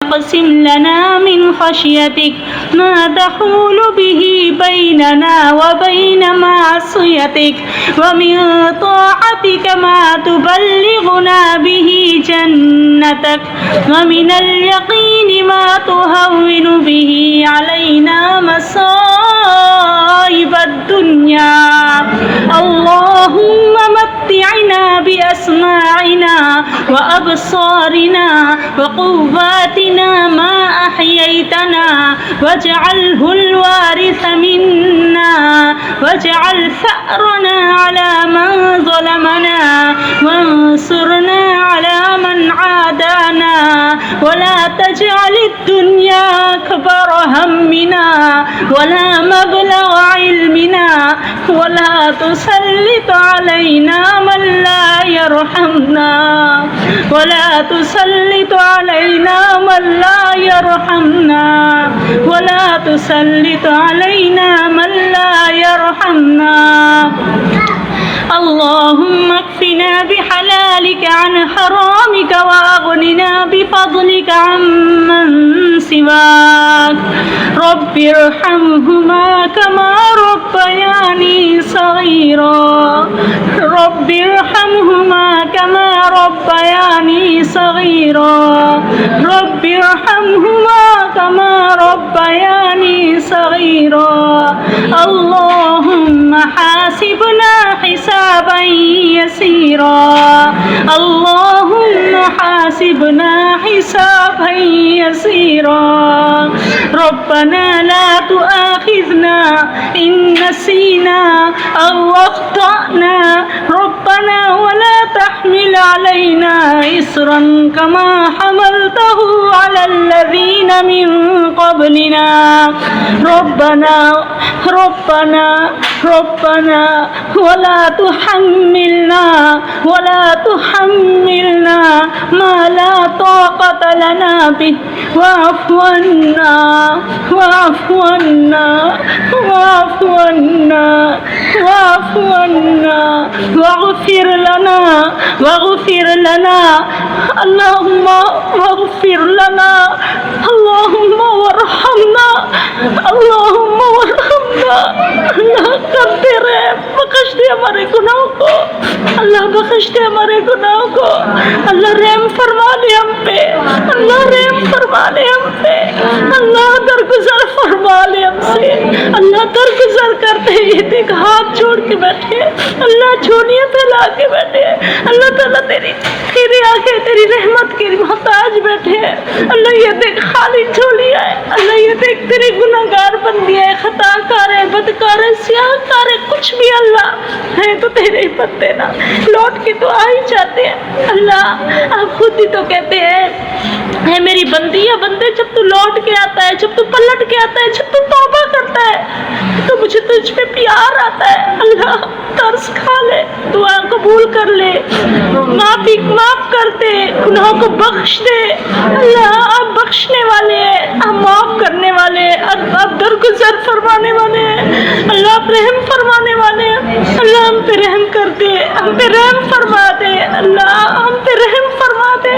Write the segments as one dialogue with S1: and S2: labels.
S1: واقسم لنا من خشيتك ما تحول به بيننا وبين معصيتك ومن طاعتك ما تبلغنا به جنتك ومن اليقين ما تهون به علينا مصائب الدنيا اللهم متعنا بأسماعنا وأبصارنا وقواتنا ما أحييتنا واجعله الوارث منا واجعل ثأرنا على من ظلمنا وانصرنا على من عادانا ولا تجعل الدنيا أكبر همنا ولا مبلغ علمنا ولا تسلط علينا من لا يرحمنا ولا تسلط علينا من لا يرحمنا ولا تسلط علينا من لا يرحمنا اللهم اكفنا بحلالك عن حرامك وأغننا بفضلك عمن سواك رب ارحمهما كما ربياني صغيرا رب ارحمهما كما ربياني صغيرا رب ارحمهما كما ربياني صغيرا اللهم حاسبنا حسابا يسيرا اللهم حاسبنا حسابا يسيرا ربنا لا تؤاخذنا إن نسينا أو أخطأنا ربنا ولا تحمل علينا إصرا كما حملته على الذين من قبلنا ربنا ولا تحملنا ما لا طاقة لنا به واعف عنا واغفر لنا اللهم واغفر لنا اللهم وارحمنا اللہ کرتے رہے بخش دے ہمارے گناہوں کو اللہ بخش دے ہمارے گناہوں کو اللہ رحم فرما لے ہم پہ اللہ رحم فرما لے ہم پہ اللہ درگزر فرما لے ہم سے اللہ درگزر کرتے یہ دیکھ ہاتھ چھوڑ کے بیٹھے اللہ جھولیاں پھیلا کے بیٹھے اللہ تعالیٰ تیری آنکھیں تیری رحمت کی محتاج بیٹھے اللہ یہ دیکھ خالی جھولیاں ہے اللہ یہ دیکھ تیری گناہگار بندی ہے خطا کار ہے بدکار ہے سیاہ کار ہے کچھ بھی اللہ ہے تو تیرے ہی بندے نا لوٹ کے تو آ ہی جاتے ہیں اللہ آپ خود ہی تو کہتے ہیں اے میری بندی یا بندے جب تو لوٹ کے آتا ہے جب تو پلٹ کے آتا ہے جب تو توبہ کرتا ہے تو مجھے تجھ پہ پیار آتا ہے اللہ ترس کھا لے دعا قبول کر لے معاف کر دے گناہوں کو بخش دے اللہ آپ بخشنے والے ہیں آپ معاف کرنے والے ہیں آپ درگزر فرمانے والے ہیں اللہ آپ رحم فرمانے والے ہیں اللہ ہم پہ رحم کر دے ہم پہ رحم فرما دے اللہ ہم پہ رحم فرما دے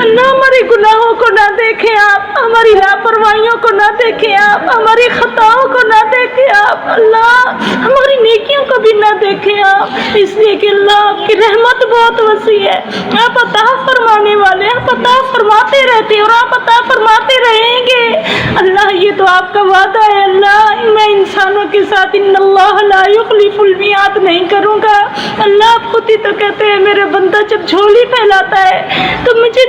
S1: اللہ ہمارے گناہوں کو نہ دیکھیں آپ ہماری لاپرواہیوں کو نہ دیکھیں آپ ہماری خطاؤں کو نہ دیکھیں آپ اللہ ہماری نیکیوں کو بھی نہ دیکھیں آپ اس لیے کہ اللہ آپ کی رحمت بہت وسیع ہے آپ عطا فرمانے والے آپ عطا فرماتے رہتے اور آپ عطا فرماتے رہیں گے اللہ یہ تو آپ کا وعدہ ہے اللہ میں انسانوں کے ساتھ ان اللہ لا یخلف المیعاد نہیں کروں گا اللہ آپ خود ہی تو کہتے ہیں میرے بندہ جب جھولی پھیلاتا ہے تو مجھے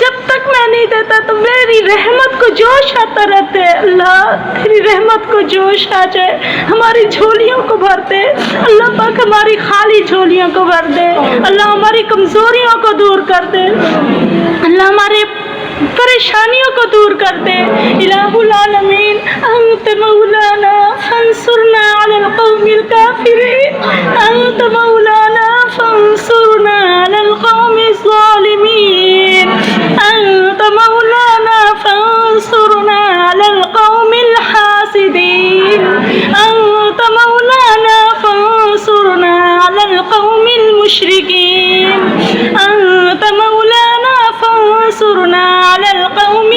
S1: جب تک میں نہیں دیتا تو میری رحمت کو جوش آتا رہتا ہے اللہ تیری رحمت کو جوش آ جائے ہماری جھولیوں کو بھر دے اللہ پاک ہماری خالی جھولیوں کو بھر دے اللہ ہماری کمزوریوں کو دور کر دے اللہ ہمارے پریشانیوں کو دور کر دے الہ العالمین انت مولانا فانصرنا علی القوم الکافرین انت مولانا فانصرنا علی القوم الظالمین انت مولانا فانصرنا علی القوم الحاسدین انت مولانا فانصرنا علی القوم المشرکین انت مولانا فانصرنا على القوم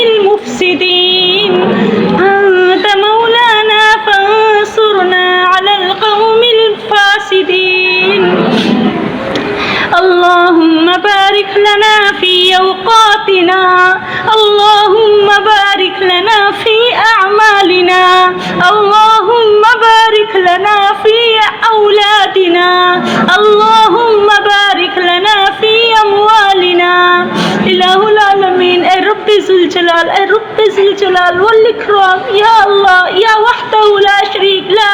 S1: ذوالجلال، اے رب ذوالجلال والاکرام، یا اللہ، یا وحدہ لا شریک، لا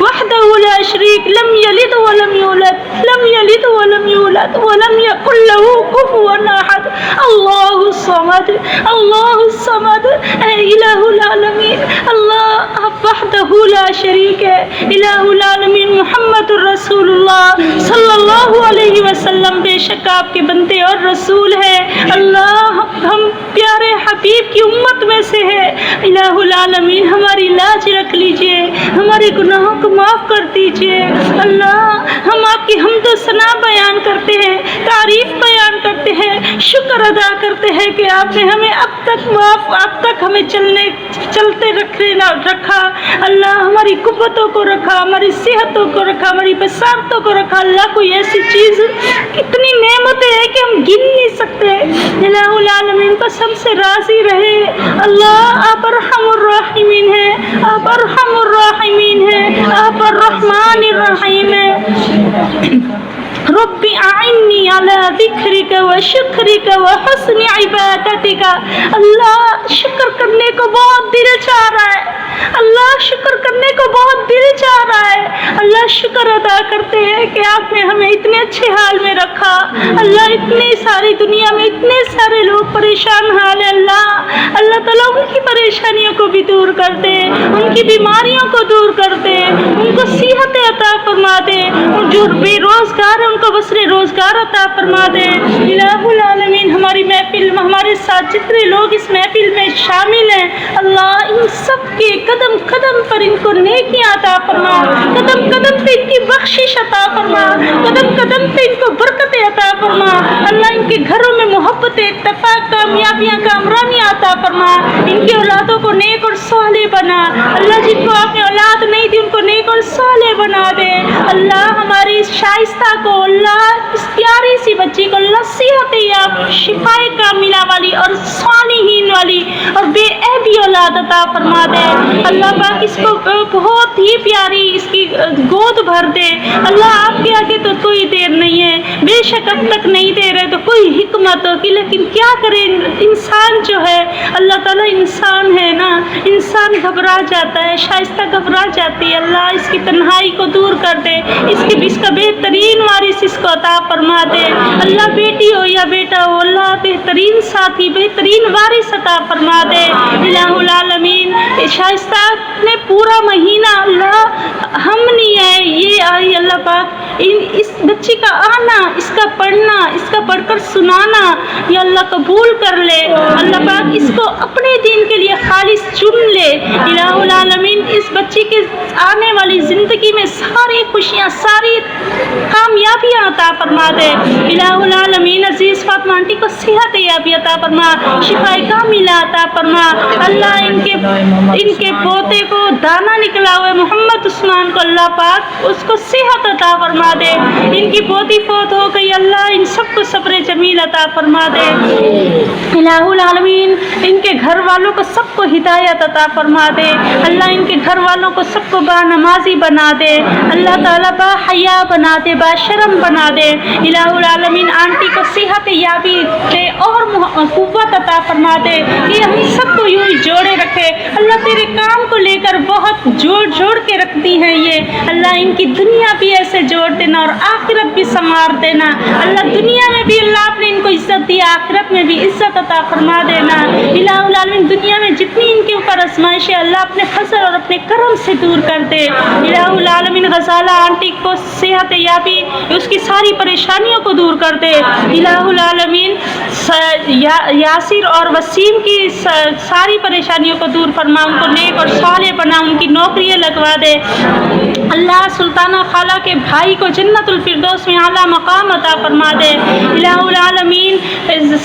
S1: وحدہ لا شریک، لم یلد ولم یولد، لم یلد ولم یولد ولم یکن له کفوا احد، اللہ الصمد، اللہ الصمد، اے الہ العالمین، اللہ آپ وحدہ لا شریک ہے، الہ العالمین محمد الرسول اللہ صلی اللہ علیہ وسلم بے شک آپ کے بندے اور رسول ہے، اللہ ہم پیارے حبیب کی امت میں سے ہے، الہ العالمین ہماری لاج رکھ لیجئے، ہمارے گناہوں کو معاف کر دیجئے، اللہ ہم آپ کی حمد و ثنا بیان کرتے ہیں، تعریف بیان کرتے ہیں، شکر ادا کرتے ہیں کہ آپ نے ہمیں اب تک ہمیں چلتے رکھا، اللہ ہماری قوتوں کو رکھا، ہماری صحتوں کو رکھا، ہماری بصارتوں کو رکھا، اللہ کوئی ایسی چیز کتنی نعمتیں ہیں کہ ہم گن نہیں سکتے، الہ العالمین بس ہم سے راضی رہے، اللہ آپ ارحم الراحمین ہیں، آپ ارحم الراحمین ہیں، آپ الرحمن الرحیم ہیں، رب اعنی علی ذکرک و شکرک و حسن عبادتک، اللہ شکر کرنے کو بہت دل چاہ رہا ہے، اللہ شکر کرنے کو بہت دل چاہ رہا ہے، اللہ شکر ادا کرتے ہیں کہ آپ نے ہمیں اتنے اچھے حال میں رکھا، اللہ اتنی ساری دنیا میں اتنے سارے لوگ پریشان حال ہے، اللہ تعالیٰ ان کی پریشانیوں کو بھی دور کر دے، ان کی بیماریوں کو دور کر دے، ان کو صحت عطا فرما دے، جو بے روزگار ہیں ان کو بسر روزگار عطا فرما دے، الہ العالمین ہماری محفل، ہمارے ساتھ جتنے لوگ اس محفل میں شامل ہیں، اللہ ان سب کے قدم قدم پر ان کو نیکیاں عطا فرما، قدم قدم پہ ان کی بخشش عطا فرما، قدم قدم پہ ان کو برکتیں عطا فرما، اللہ ان کے گھروں میں محبت، اتفاق، کامیابیاں، کامرانیاں عطا فرما، ان کی اولادوں کو نیک اور صالح بنا، اللہ جن کو آپ نے اولاد نہیں دی ان کو نیک اور صالح بنا دے، اللہ ہماری اس شائستہ کو، اللہ اس پیاری سی بچی کو اللہ صحت یاب، شفائے کاملہ والی اور صالحین والی اور بے عیبی اولاد عطا فرما دے، اللہ پاک اس کو بہت ہی پیاری اس کی گود بھر دے، اللہ آپ کے آگے تو کوئی دیر نہیں ہے، بے شک اب تک نہیں دے رہے تو کوئی حکمت ہوگی، لیکن کیا کرے انسان جو ہے، اللہ تعالیٰ انسان ہے نا، انسان گھبرا جاتا ہے، شائستہ گھبرا جاتی ہے، اللہ اس کی تنہائی کو دور کر دے، اس کا بہترین وارث اس کو عطا فرما دے، اللہ بیٹی ہو یا بیٹا ہو، اللہ بہترین ساتھی، بہترین وارث عطا فرما دے، الہ العالمین شائستہ نے پورا مہینہ، اللہ ہم نہیں ہے یہ آئی، اللہ پاک اس بچی کا آنا، اس کا پڑھنا، اس کا پڑھ کر سنانا یا اللہ قبول کر لے، اللہ پاک اس کو اپنے دین کے لیے خالص چن لے، الہ العالمین اس بچی کے آنے والی زندگی میں ساری خوشیاں، ساری کامیابیاں عطا فرما دے، الہ العالمین عزیز فاطمہ آنٹی کو صحت یابی عطا فرما، شفا کاملہ عطا فرما، اللہ ان کے پوتے کو دانا نکلا ہوئے محمد عثمان کو اللہ پاک اس کو صحت عطا فرما دے، ان کی پوتی فوت ہو گئی، اللہ ان سب کو صبر جمیل عطا فرما دے، الہ العالمین ان کے گھر والوں کو سب کو ہدایت عطا فرما دے، اللہ ان کے گھر والوں کو سب کو با نمازی بنا دے، اللہ تعالیٰ با حیا بنا دے، با شرم بنا دے، الہ العالمین آنٹی کو صحت یابی دے اور قوت عطا فرما دے، کہ ہم سب کو یوں ہی جوڑے رکھے، اللہ تیرے کام کو لے کر بہت جوڑ کے رکھتی ہیں یہ، اللہ ان کی دنیا بھی ایسے جوڑ دینا اور آخرت بھی سنوار دینا، اللہ دنیا میں بھی اللہ آپ نے ان کو عزت دی، آخرت میں بھی عزت عطا فرما دینا، الہ العالمین دنیا میں جتنی ان کے اوپر آزمائشیں اللہ اپنے فضل اور اپنے کرم سے دور کر دے، الہ العالمین غزالہ آنٹی کو صحت یابی، اس کی ساری پریشانیوں کو دور کر دے، الہ العالمین یاسر اور وسیم کی ساری پریشانیوں کو دور فرما، ان کو نیک اور صالح بنا، ان کی نوکریاں لگوا دے، اللہ سلطانہ خالہ کے بھائی کو جنت الفردوس میں اعلیٰ مقام عطا فرما دے، الہ العالمین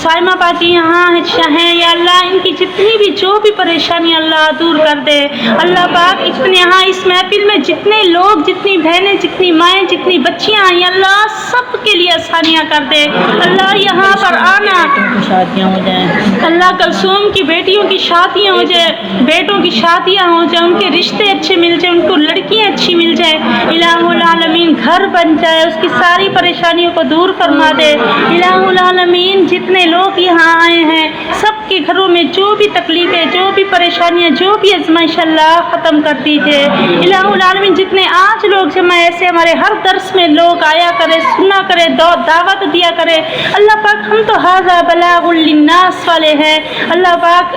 S1: سائمہ باجی یہاں ہیں یا اللہ अल्लाह इनकी जितनी भी जो भी परेशानी अल्लाह दूर कर दे। अल्लाह पाक इतने यहाँ इस महफिल में जितने लोग, जितनी बहनें, जितनी माएँ, जितनी बच्चियाँ आई अल्लाह सब के लिए आसानियाँ कर दे। अल्लाह यहाँ पर आना, शादियाँ हो जाए अल्लाह, कलसूम की बेटियों की शादियाँ हो जाए, बेटों की शादियाँ हो जाए, उनके रिश्ते अच्छे मिल जाए, उनको लड़कियाँ अच्छी मिल जाए। इलाहुल आलमीन घर बन जाए, उसकी सारी परेशानियों को दूर फरमा दे। इलाहुल आलमीन जितने लोग यहाँ आए हैं सबके घरों में जो भी तकलीफें, जो भी परेशानियाँ, जो भी आजमाइश अल्लाह ख़त्म कर दीजिए। इलाहुल आलमीन जितने आज लोग जमा ऐसे हमारे हर दर्स में लोग आया करे, सुना करे, दावत दिया करे। अल्लाह पाक हम तो हाज़ा बलागुल लिन्नास वाले हैं। अल्लाह पाक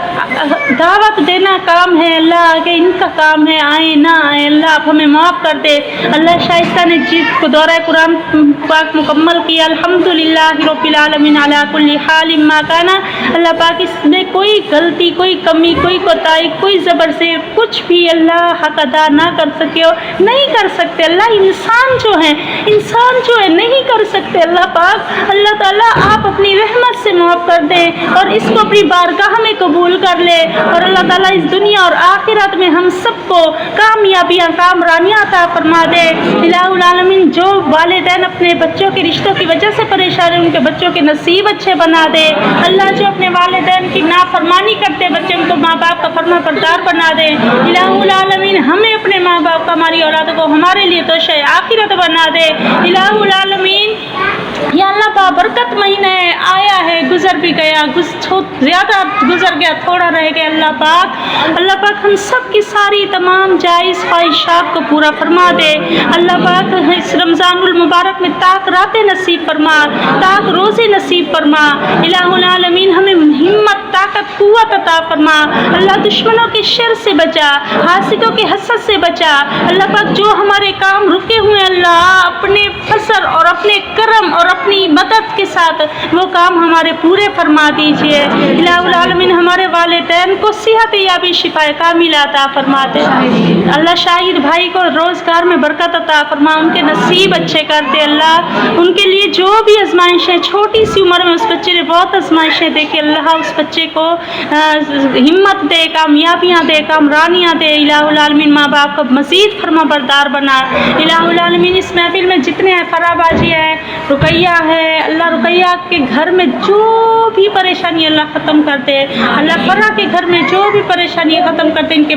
S1: दावत देना काम है, अल्लाह आगे इनका काम है, आए ना आए अल्लाह आप हमें माफ़ कर दे। अल्लाह शाइस्ता ने जिसको दौरा कुरान पाक मुकम्मल किया, अल्हम्दुलिल्लाह रब्बिल आलमीन अला कुल्ली हाल मा काना। अल्लाह पाक इसमें कोई गलती, कोई कमी, कोई कोताही, कोई ज़बर से कुछ भी अल्लाह हक अदा ना कर सके हो, नहीं कर सकते। अल्लाह इंसान जो है नहीं कर सकते। अल्लाह पाक अल्लाह ताला आप अपनी रहमत से माफ़ कर दें और इसको अपनी बारगाह में कबूल कर ले। और अल्लाह ताला इस दुनिया और आखिरत में हम सबको कामयाबियाँ, कामरानियाँ अता फरमा दे। इलाहुल आलमीन जो वालिदैन अपने बच्चों के रिश्तों की वजह से परेशान हैं उनके बच्चों के नसीब अच्छे बना दे। अल्लाह जो अपने वालिदैन की नाफरमानी करते बच्चे उनको माँ बाप का फरमा बरदार बना दे। इलाहुल आलमीन हमें अपने माँ बाप का, हमारी औलाद को हमारे लिए तो शय आखिरत बना दे। इलाहुल आलमीन या अल्लाह बाबरकत महीना है, आया है, गुजर भी गया, ज़्यादा गुजर गया, थोड़ा रह गया। अल्लाह पाक हम सब की सारी तमाम जायज़ ख्वाहिशात को पूरा फरमा दे। अल्लाह पाक इस रमज़ानुल मुबारक में ताक रातें नसीब फरमा, ताक रोज़े नसीब फरमा। इलाहुल आलमीन हमें हिम्मत, ताकत, कुव्वत अता फरमा। अल्लाह दुश्मनों के शर से बचा, हासिदों के हसद से बचा। अल्लाह पाक जो हमारे काम रुके हुए अल्लाह अपने फजल और अपने करम और अपनी मदद के साथ वो काम हमारे पूरे फरमा दीजिए। इलाहुल आलमीन हमारे वालिदैन को सेहत याबी शिफाए कामिला अता फरमा दे। अल्लाह शाहिद भाई को रोज़गार में बरकत अता फरमा, उनके नसीब अच्छे कर दे। अल्लाह उनके लिए जो भी आजमाइशें, छोटी सी उम्र में उस बच्चे ने बहुत आजमाइशें देखी, अल्लाह उस बच्चे को हिम्मत दे, कामयाबियाँ दे, कामरानियाँ दे। इलाहुल आलमीन माँ बाप को मज़ीद फरमा बरदार बना। इलाहुल आलमीन इस महफिल में जितने हैं, फराबाजी है, रुकैया है, अल्लाह रुकैया के घर में जो भी परेशानी अल्लाह ख़त्म कर दे। अल्लाह फरा के घर में जो भी परेशानी ख़त्म कर दे, इनके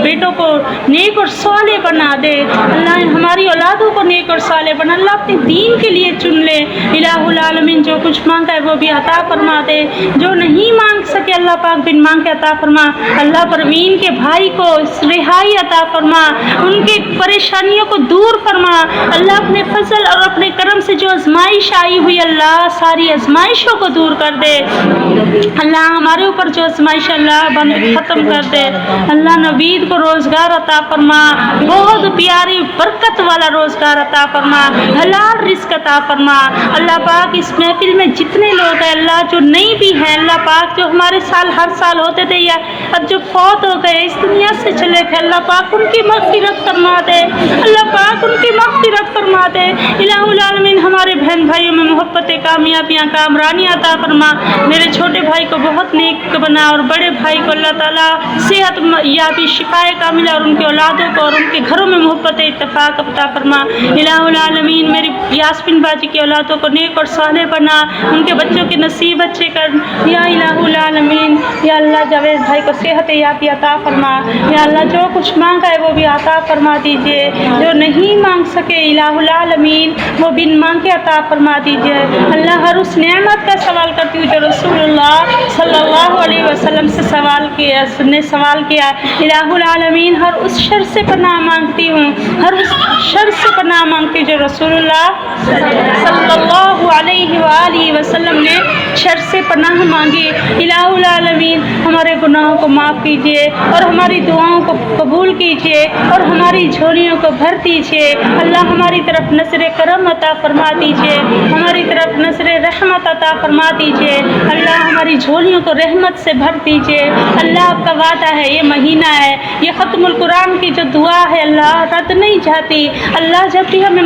S1: बेटों को नेक और साले बना दे। अल्लाह हमारी औलादों को नेक और साले बना, अल्लाह अपने दीन के लिए चुन ले। इलाहुल आलमीन जो कुछ मांगा है वो भी अता फरमा दे, जो नहीं मांग सके अल्लाह पाक बिन मांग के अता फरमा। अल्लाह परवीन के भाई को रिहाई अता फरमा, उनके परेशानियों को दूर फरमा। अल्लाह अपने फजल और अपने करम से जो आजमाइश आई हुई अल्लाह सारी आजमाइशों को दूर कर दे। अल्लाह हमारे ऊपर जो आजमाइश अल्लाह ख़त्म कर दे। अल्लाह नवीद को रोज़गार अता फरमा, बहुत प्यारी बरकत वाला रोज़गार अता फरमा, हलाल रिज़्क अता फरमा। अल्लाह पाक इस महफिल में जितने लोग हैं अल्लाह जो नहीं भी हैं, अल्लाह पाक जो हमारे साल हर साल होते थे या अब जो फौत हो गए, इस दुनिया से चले गए, अल्लाह पाक उनकी मग़फ़िरत फरमा दे। अल्लाह पाक उनकी मग़फ़िरत फरमा दे। इलाहुल आलमीन हमारे बहन भाइयों में मोहब्बत, कामयाबियाँ, कामरानियाँ अता फरमा। मेरे छोटे भाई को बहुत नेक बना और बड़े भाई को अल्लाह ताला सेहत याबी, शिफाए कामिला और उनके औलादों को और उनके घरों में मोहब्बत, इत्तफ़ाक़ अता फरमा। इलाहुल आलमीन मेरी यास्मीन बाजी की औलादों को नेक और साले बना, उनके बच्चों के नसीब अच्छे कर। या इलाहुल आलमीन या अल्लाह जावेद भाई को सेहत याबी अता फरमा। या अल्लाह जो कुछ मांगा है वो भी अता फरमा दीजिए, जो नहीं मांग सके इलाहुल आलमीन वो बिन मांग के अता फरमा दीजिए। अल्लाह हर उस नेमत का सवाल करती हूँ जो रसूलुल्लाह सल्लल्लाहु अलैहि वसल्लम से सवाल किया। इलाहुल आलमीन हर उस शर से पनाह मांगती हूँ, हर उस शर से पनाह मांगती हूँ जो रसूलुल्लाह सल्लल्लाहु अलैहि वसल्लम ने शर से पनाह मांगी। इलाहुल आलमीन हमारे गुनाहों को माफ़ कीजिए और हमारी दुआओं को कबूल कीजिए और हमारी झोलियों को भर दीजिए। अल्लाह हमारी तरफ नज़र करम अता फरमा दीजिए, हमारी तरफ नज़र रहमत अता फरमा दीजिए। अल्लाह हमारी झोलियों को रहमत से भर दीजिए। अल्लाह आपका वादा है, ये महीना है, ये ख़त्मुल कुरान की जो दुआ है अल्लाह रद्द नहीं जाती। अल्लाह जब भी हमें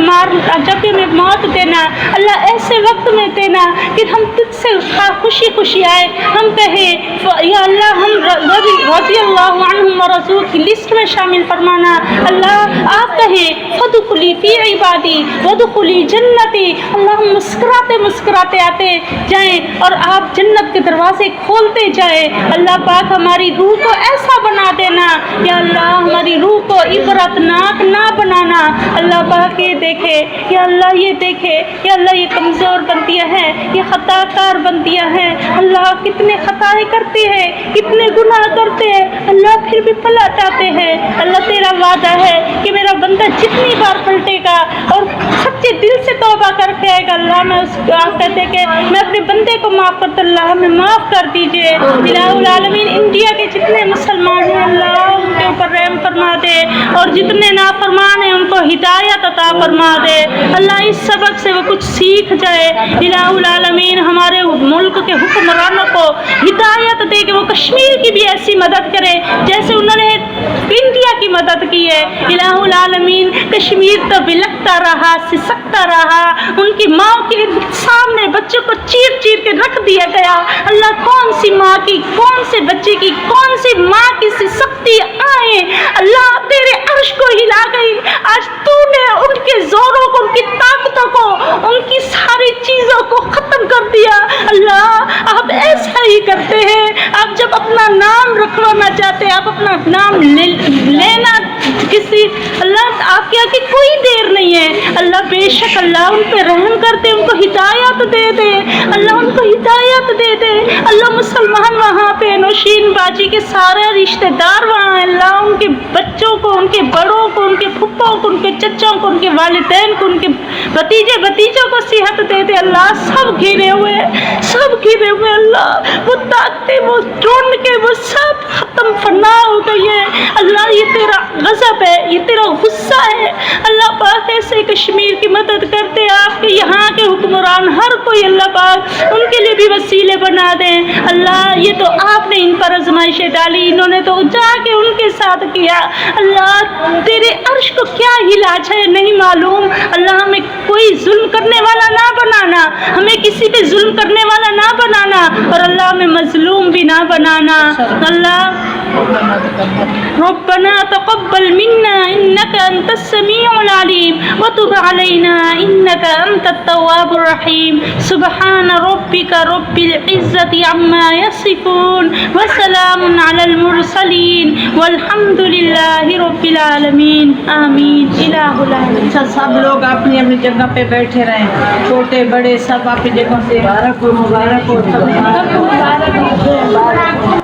S1: मौत देना अल्लाह ऐसे वक्त में देना कि हम तुझसे खुशी खुशी आए, हम कहें या अल्लाह मरज़ूक़ की लिस्ट में शामिल फरमाना। अल्लाह आप कहें फदखुली फी इबादी वदखुली जन्नती, अल्लाह मुस्कुराते मुस्कुराते आते जाएं और आप जन्नत के दरवाजे खोलते जाएं। अल्लाह पाक हमारी रूह को ऐसा बना देना, या अल्लाह हमारी रूह को इबरतनाक ना बनाना। अल्लाह पाक ये देखे, या अल्लाह ये देखे, या अल्लाह ये कमज़ोर बंदियाँ हैं, ये खताकार बंदियाँ हैं। अल्लाह कितने खताएँ करते हैं, कितने गुनाह करते हैं, अल्लाह फिर भी पलट आते हैं। अल्लाह तेरा वादा है कि मेरा बंदा जितनी बार पलटेगा और सच्चे दिल से तौबा करके आएगा, अल्लाह मैं उसको आप कहते कि मैं अपने बंदे को माफ़ करता, अल्लाह हमें माफ़ कर दीजिए। इलाहुल आलमीन इंडिया के जितने मुसलमान हैं अल्लाह उनके ऊपर रहम फरमा दे, और जितने नाफरमान हैं उनको हिदायत अता फरमा दे। अल्लाह इस सबक से वो कुछ सीख जाए। इलाहुल आलमीन हमारे मुल्क के हुक्मरानों को हिदायत दे कि वो कश्मीर की भी ऐसी मदद करे जैसे उन्होंने इंडिया की मदद की है। इलाहुल आलमीन कश्मीर तो बिलखता रहा, सिसकता रहा, उनकी माँ के सामने बच्चों को चीर चीर के रख दिया गया। अल्लाह कौन सी माँ की, कौन से बच्चे की, कौन सी माँ की सिसकती आए अल्लाह तेरे अर्श को हिला गई। आज तूने उनके जोरों को, उनकी ताकतों को, उनकी सारी चीज़ों को ख़त्म कर दिया। अल्लाह आप ऐसा ही करते हैं, आप जब अपना नाम रखवाना चाहते हैं, आप अपना नाम लेना किसी, अल्लाह आपके आगे कोई देर नहीं है। अल्लाह बेशक अल्लाह उन पर रहम करते, उनको हिदायत दे दे, अल्लाह उनको हिदायत दे दे। अल्लाह मुसलमान वहाँ पे नौशीन बाजी के सारे रिश्तेदार वहाँ हैं, अल्लाह उनके बच्चों को, उनके बड़ों को, उनके फुप्पों को, उनके चच्चों को, उनके वालिदैन को, उनके भतीजे भतीजों को सेहत दे दे। अल्लाह सब घिरे हुए, सब घिरे हुए, अल्लाह वो ताकते, वो ढूंढ के वो सब खत्म फना हो गई है। अल्लाह ये तेरा गज़ब है, ये तेरा गुस्सा है। अल्लाह पाक ऐसे कश्मीर की मदद करते, आपके यहाँ के हुक्मरान हर कोई अल्लाह पाक उनके लिए भी वसीले बना दें। अल्लाह ये तो आपने इन पर आज़माइशें डाली, इन्होंने तो जाके उनके साथ किया। अल्लाह तेरे अर्श को क्या इलाज है नहीं मालूम। अल्लाह हमें कोई जुल्म करने वाला ना बनाना, हमें किसी पे जुल्म करने वाला ना बनाना, और अल्लाह हमें मजलूम भी ना बनाना। अल्लाह रब्बना तक़ब्बल मिन्ना इन्नका अंतस समीउल अलीम व तुब अलैना इन्नका अंतत तव्वाबुर रहीम। सुब्हान रब्बिका रब्बिल इज़्ज़ति अम्मा यसिफून व सलामुन अलल मुरसलीन वल्हम्दुलिल्लाहि रब्बिल आलमीन। आमीन। इलाहुल आलमीन।
S2: सब लोग अपनी अपनी जगह पे बैठे रहें, छोटे बड़े सब अपनी जगह से मुबारक हो, मुबारक हो, सब मुबारक हो।